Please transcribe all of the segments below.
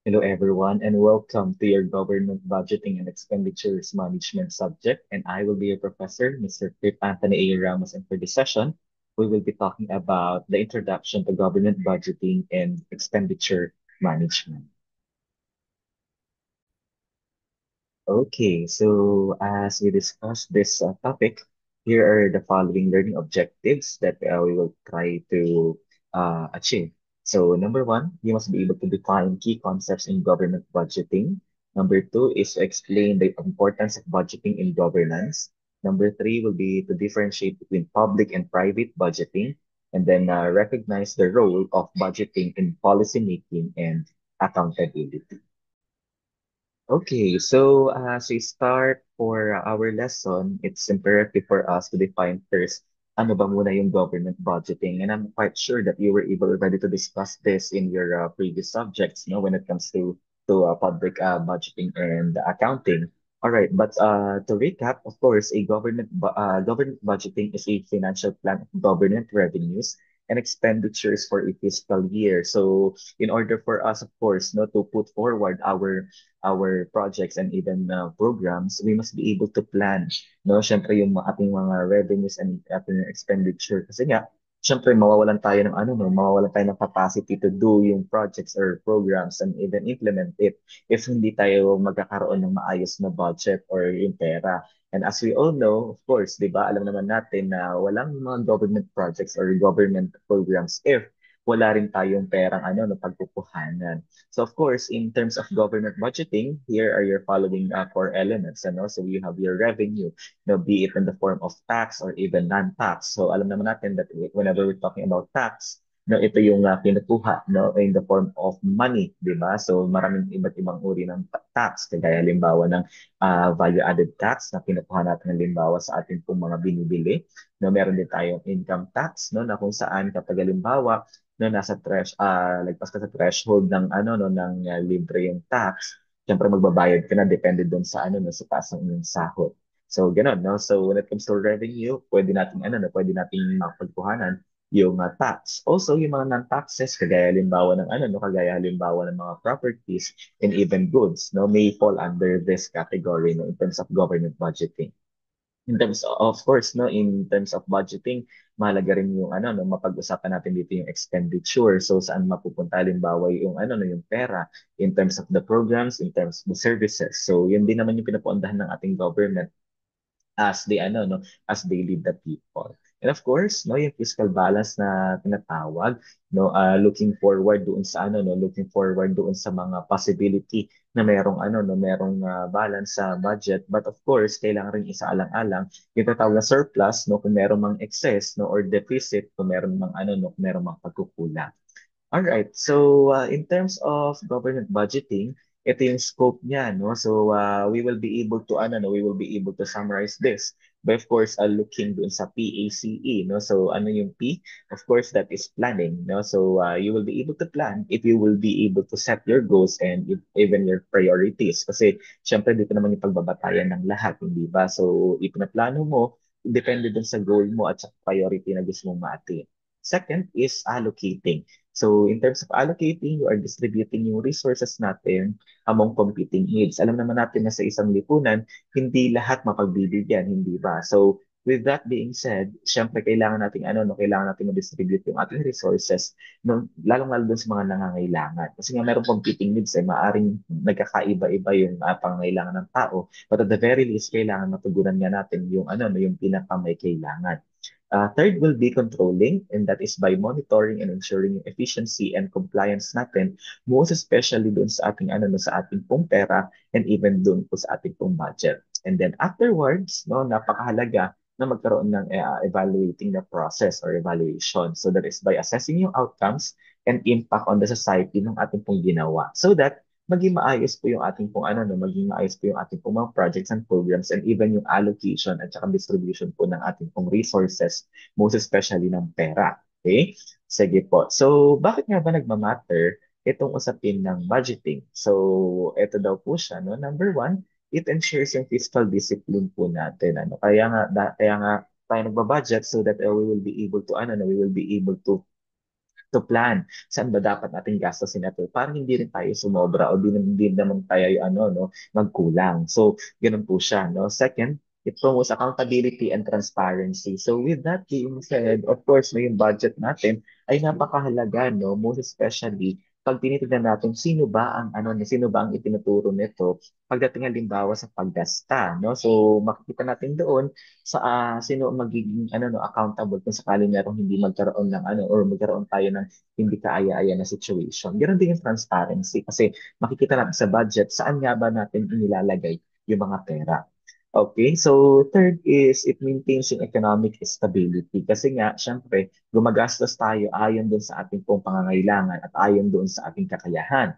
Hello, everyone, and welcome to your Government Budgeting and Expenditures Management subject. And I will be your professor, Mr. Pip Anthony A. Ramos. And for this session, we will be talking about the introduction to government budgeting and expenditure management. Okay, so as we discuss this topic, here are the following learning objectives that we will try to achieve. So, number one, you must be able to define key concepts in government budgeting. Number two is to explain the importance of budgeting in governance. Number three will be to differentiate between public and private budgeting, and then recognize the role of budgeting in policy making and accountability. Okay, so as we start for our lesson, it's imperative for us to define first ano ba muna yung government budgeting. And I'm quite sure that you were able already to discuss this in your previous subjects, when it comes to public budgeting and accounting. All right, but to recap, of course, government budgeting is a financial plan of government revenues and expenditures for a fiscal year. So in order for us, of course, to put forward our projects and even programs, we must be able to plan, no? Syempre yung ating mga revenues and ating expenditure. Kasi nga, syempre mawawalan tayo ng mawawalan tayo ng capacity to do yung projects or programs and even implement it if hindi tayo magkakaroon ng maayos na budget or yung pera. And as we all know, of course, di ba, alam naman natin na walang mga government projects or government programs if wala rin tayong perang no, pagkukuhanan. So of course, in terms of government budgeting, here are your following core elements. So you have your revenue, be it in the form of tax or even non-tax. So alam naman natin that whenever we're talking about tax, no, ito yung kinukuha, no, in the form of money, di ba? So maraming iba't ibang uri ng tax, kagaya halimbawa ng value-added tax na kinukuha natin halimbawa sa ating pong mga binibili. No, meron din tayong income tax, no, na kung saan kapag halimbawa no lagpas ka sa threshold ng no ng libre yung tax, syempre magbabayad ka na depende doon sa no sa taas ng iyong sahod. So ganoon no. So when it comes to revenue, pwede nating mapagkuhanan yung tax. Also yung mga non-taxes kagaya halimbawa ng kagaya halimbawa ng mga properties and even goods no may fall under this category no in terms of government budgeting. In terms of course, no, in terms of budgeting, mahalaga rin yung no, mapag-usapan natin dito yung expenditure. So saan mapupunta halimbawa yung no, yung pera in terms of the programs, in terms of the services. So yun din naman yung pinapuundahan ng ating government as they no as they lead the people. And of course no yung fiscal balance na tinatawag no looking forward doon sa no looking forward doon sa mga possibility na merong no merong balance sa budget, but of course kailangan rin isaalang-alang yung tinatawag na surplus no kung merong mang excess no or deficit kung meron mang no kung merong mang pagkukulang. All right. So, in terms of government budgeting, ito yung scope niya, no? So, we will be able to no, we will be able to summarize this by of course looking dun sa PACE, no? So, ano yung P? Of course, that is planning, no? So, you will be able to plan if you will be able to set your goals and even your priorities. Kasi, syempre, dito naman yung pagbabatayan ng lahat, hindi ba? So, ipinaplano mo, depende dun sa goal mo at sa priority na gusto mong ma-attain. Second is allocating. So in terms of allocating, you are distributing yung resources natin among competing needs. Alam naman natin na sa isang lipunan, hindi lahat mapagbibigyan, hindi ba? So with that being said, syempre kailangan nating no, kailangan nating ma-distribute yung ating resources no, lalong-lalo dun sa mga nangangailangan. Kasi nga merong competing needs maaring nagkakaiba-iba yung pangangailangan ng tao. But at the very least, kailangan matugunan nga natin yung no, yung pinaka may kailangan. Third will be controlling, and that is by monitoring and ensuring yung efficiency and compliance natin, most especially doon sa ating no, sa ating pong pera and even doon po sa ating pong budget. And then afterwards, no, napakahalaga na magkaroon ng evaluating the process or evaluation. So that is by assessing yung outcomes and impact on the society ng ating pong ginawa. So that maging maayos po yung ating pong no, maging maayos po yung ating pong mga projects and programs and even yung allocation at saka distribution po ng ating pong resources, most especially ng pera. Okay? Sige po. So, bakit nga ba nagmamatter itong usapin ng budgeting? So, ito daw po siya, no? Number one, it ensures yung fiscal discipline po natin. Kaya nga tayo nagbabudget so that we will be able to we will be able to to plan saan ba dapat natin gastusin ito para hindi rin tayo sumobra o di naman tayo ano, no, magkulang. So, ganun po siya. No? Second, it promotes accountability and transparency. So with that being said, of course, no, yung budget natin ay napakahalaga, no? Most especially pag tinitignan natin sino ba ang ano, sino ba ang itinuturo nito pagdating halimbawa sa paggasta, no? So makikita natin doon sa sino ang magiging ano no accountable kung sakaling merong hindi magkaroon ng ano or magkaroon tayo ng hindi kaaya-aya na situation. Ganun din yung transparency kasi makikita natin sa budget saan nga ba natin inilalagay yung mga pera. Okay, so third is it maintains yung economic stability kasi nga, syempre, gumagastos tayo ayon doon sa ating pong pangangailangan at ayon doon sa ating kakayahan.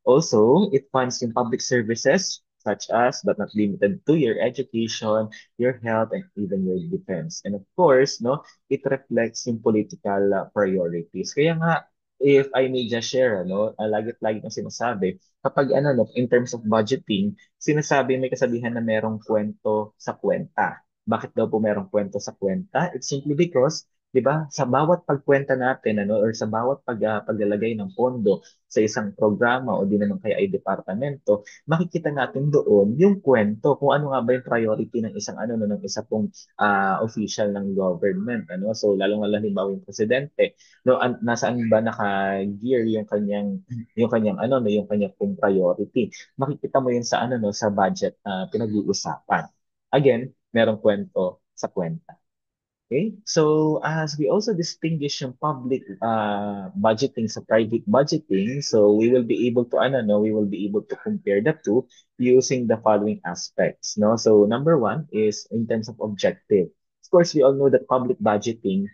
Also, it funds yung public services such as, but not limited to, your education, your health, and even your defense. And of course, no, it reflects yung political priorities. Kaya nga, if I may just share, no, lagi-lagi kong sinasabi, kapag ano, no, in terms of budgeting, sinasabi may kasabihan na merong kwento sa kwenta. Bakit daw po merong kwento sa kwenta? It's simply because, 'di ba, sa bawat pagkwenta natin ano or sa bawat paglalagay ng pondo sa isang programa o di naman kaya ay departamento, makikita natin doon yung kwento kung ano nga ba yung priority ng isang ano no, ng isa pong official ng government ano. So lalong lalo halimbawa yung presidente, no, nasaan ba naka-gear yung kanyang ano no, yung kanyang pong priority. Makikita mo yun sa ano no, sa budget na pinag-uusapan. Again, merong kwento sa kwenta. Okay, so as we also distinguish yung public budgeting sa private budgeting, so we will be able to ano no, we will be able to compare the two using the following aspects, no? So number one is in terms of objective. Of course, we all know that public budgeting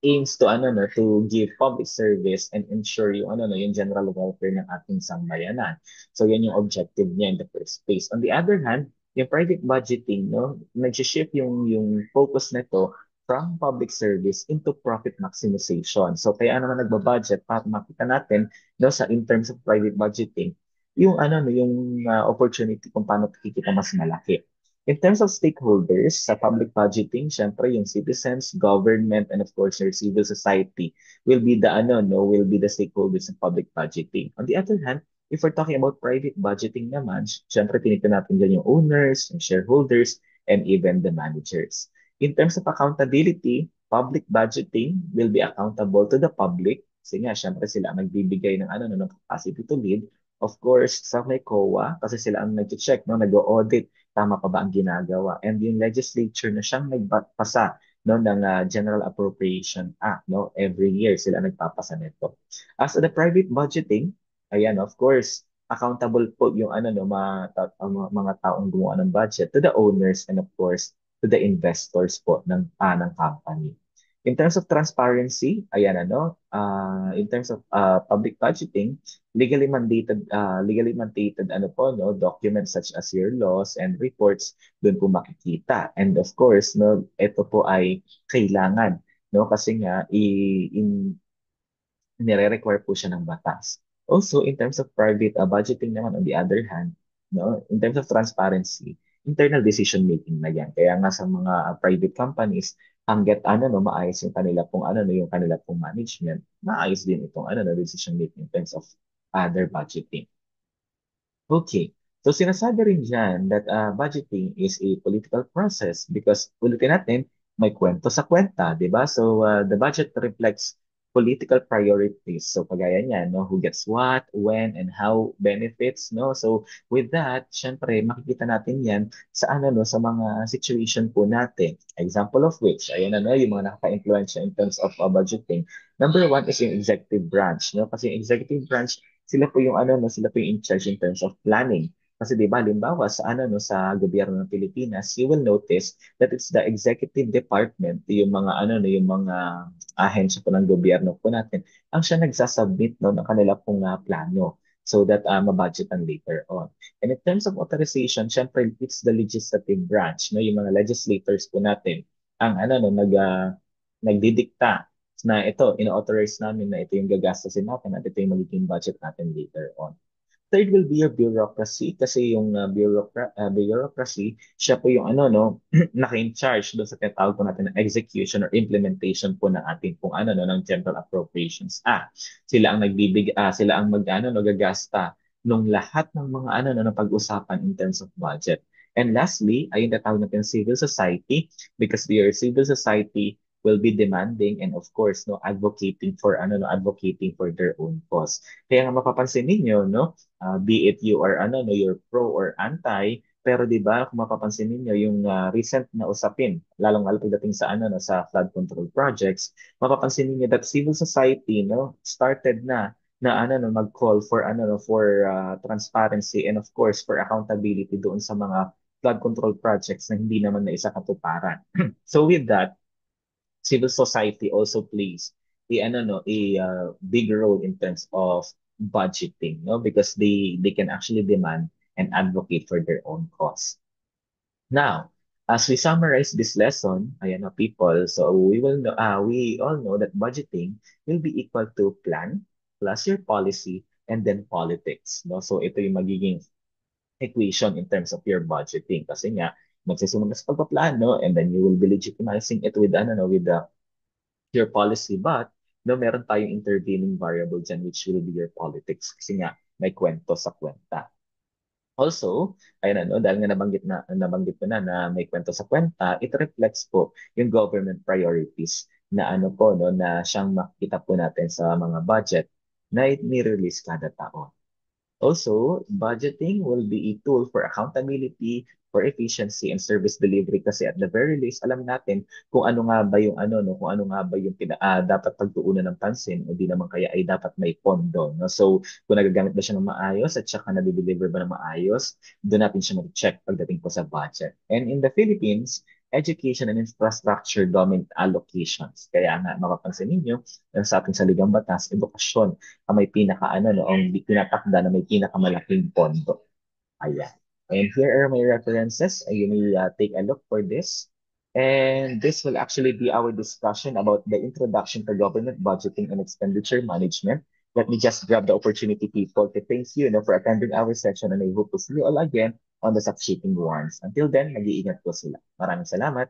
aims to ano no to give public service and ensure yung ano no yung general welfare ng ating sambayanan. So yan yung objective niya in the first place. On the other hand, yung private budgeting no nag-shift yung focus nito from public service into profit maximization. So kaya naman nagba-budget para makita natin no sa in terms of private budgeting yung ano no yung opportunity kung paano kikita mas malaki. In terms of stakeholders, sa public budgeting, syempre yung citizens, government, and of course your civil society will be the ano, no, will be the stakeholders in public budgeting. On the other hand, if we're talking about private budgeting naman, syempre tinitin natin dyan yung owners, yung shareholders, and even the managers. In terms of accountability, public budgeting will be accountable to the public. Kasi nga, syempre sila ang nagbibigay ng ano, no, ng capacity to lead. Of course, sa may COA, kasi sila ang nag-check, no, nag-audit tama pa ba ang ginagawa. And yung legislature na siyang nagpasa no ng General Appropriation Act no every year sila nagpapasa nito. As to the private budgeting, ayan of course accountable po yung ano no mga taong gumawa ng budget to the owners and of course to the investors po ng company. In terms of transparency, ayan ano, in terms of public budgeting, legally mandated ano po no documents such as your laws and reports doon po makikita. And of course no ito po ay kailangan no kasi nga nire-require po siya ng batas. Also, in terms of private budgeting naman, on the other hand, no, in terms of transparency, internal decision making na yan. Kaya nga sa mga private companies, hangga't ano no maayos yung kanila pong ano no yung kanila pong management, maayos din itong ano no decision making in terms of other budgeting. Okay. So sinasabi rin dyan that budgeting is a political process because ulitin natin, may kwento sa kwenta, di ba? So the budget reflects political priorities. So kagaya niyan, no? Who gets what, when, and how benefits, no? So with that, syempre, makikita natin yan sa ano, no? Sa mga situation po natin. Example of which, ayan na, no? Yung mga nakaka-influensya in terms of budgeting. Number one is yung executive branch, no? Kasi yung executive branch sila po yung ano no, sila po yung in charge in terms of planning. Kasi 'di ba, halimbawa sa ano no sa gobyerno ng Pilipinas, you will notice that it's the executive department, yung mga ano no, yung mga ahensya po ng gobyerno po natin, ang siya nagsasubmit no ng kanila pong plano so that mabudgetan later on. And in terms of authorization, syempre it's the legislative branch, no, yung mga legislators po natin ang ano no nagdidikta na ito, ino-authorize namin na ito yung gagastusin natin at ito yung magiging budget natin later on. Third will be your bureaucracy kasi yung bureaucracy, siya po yung ano, no, naka-in-charge doon sa tinatawag po natin na execution or implementation po ng ating kung ano, no, ng General Appropriations Act. Sila ang mag-ano, no, gagasta nung lahat ng mga ano, no, na pag-usapan in terms of budget. And lastly, ay yung tinatawag natin civil society because your civil society will be demanding and of course no advocating for their own cause. Kaya nga mapapansin ninyo no be it you are ano no you're pro or anti pero 'di ba kung mapapansin ninyo yung recent na usapin lalong-lalo pagdating sa ano no sa flood control projects mapapansin ninyo that civil society no started na ano no mag-call for ano no for transparency and of course for accountability doon sa mga flood control projects na hindi naman na isa katuparan. So with that, civil society also plays a big role in terms of budgeting, no? Because they can actually demand and advocate for their own cause. Now, as we summarize this lesson, ayan na people, so we all know that budgeting will be equal to plan plus your policy and then politics, no? So ito yung magiging equation in terms of your budgeting kasi nga magsisimula sa pagpaplano and then you will be legitimizing it with ano no with the your policy but no meron tayong intervening variable dyan which will be your politics kasi nga may kwento sa kwenta. Also, ayun ano, dahil nga nabanggit ko na may kwento sa kwenta, it reflects po yung government priorities na ano po no na siyang makikita po natin sa mga budget na ni-release kada taon. Also, budgeting will be a tool for accountability, for efficiency and service delivery kasi at the very least alam natin kung ano nga ba yung ano no, kung ano nga ba yung dapat pagtuunan ng pansin o di naman kaya ay dapat may pondo no. So, kung nagagamit ba siya ng maayos at saka na-deliver ba ng maayos, doon natin siya mag-check pagdating po sa budget. And in the Philippines, education and infrastructure dominant allocations. Kaya nga mapapansin ninyo sa ating saligang batas, edukasyon ang may pinaka-ano, no, ang tinatakda na may pinakamalaking pondo. Ayan. And here are my references. You may take a look for this. And this will actually be our discussion about the introduction to government budgeting and expenditure management. Let me just grab the opportunity, people, to thank you, no, for attending our session and I hope to see you all again on the succeeding ones. Until then, mag-iingat po sila. Maraming salamat.